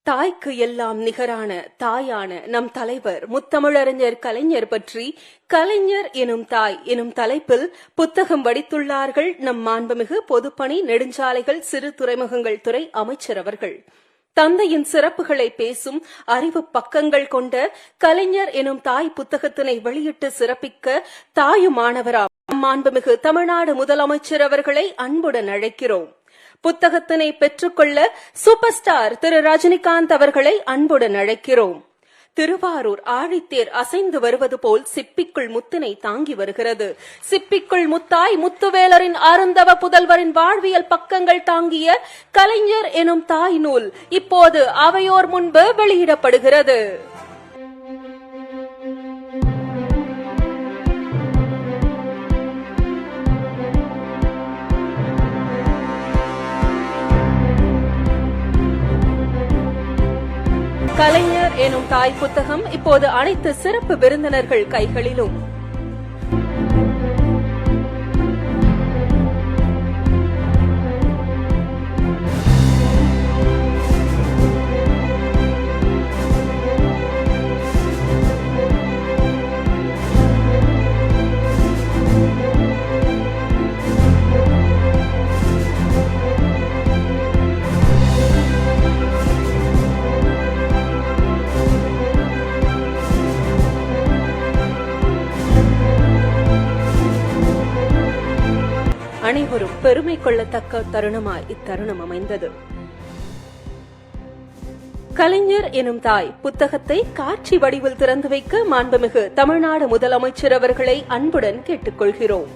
தாய்க்கு எல்லாம் நிகரான தாயான நம் தலைவர் முத்தமிழறிஞர் கலைஞர் பற்றி கலைஞர் எனும் தாய் எனும் தலைப்பில் புத்தகம் வடித்துள்ளார்கள் நம் மாண்புமிகு பொதுப்பணி நெடுஞ்சாலைகள் சிறு துறைமுகங்கள் துறை அமைச்சர் அவர்கள். தந்தையின் சிறப்புகளை பேசும் அறிவு பக்கங்கள் கொண்ட கலைஞர் எனும் தாய் புத்தகத்தினை வெளியிட்டு சிறப்பிக்க தாயுமானவராம் மாண்புமிகு தமிழ்நாடு முதலமைச்சர் அவர்களை அன்புடன் அழைக்கிறோம். புத்தகத்தினை பெற்றுக்கொள்ள சூப்பர் ஸ்டார் திரு ரஜினிகாந்த் அவர்களை அன்புடன் அழைக்கிறோம். திருவாரூர் ஆழித்தேர் அசைந்து வருவது போல் சிப்பிக்குள் முத்தினை தாங்கி வருகிறது. சிப்பிக்குள் முத்தாய் முத்துவேலரின் அருந்தவ புதல்வரின் வாழ்வியல் பக்கங்கள் தாங்கிய கலைஞர் எனும் தாய் நூல் இப்போது அவையோர் முன்பு வெளியிடப்படுகிறது. கலைஞர் எனும் தாய் புத்தகம் இப்போது அனைத்து சிறப்பு விருந்தினர்கள் கைகளிலும். அனைவரும் பெருமை கொள்ளத்தக்க தருணமாய் இத்தருணம் அமைந்தது. கலைஞர் எனும் தாய் புத்தகத்தை காட்சி வடிவில் திறந்து வைக்க மாண்புமிகு தமிழ்நாடு முதலமைச்சர் அவர்களை அன்புடன் கேட்டுக்கொள்கிறோம்.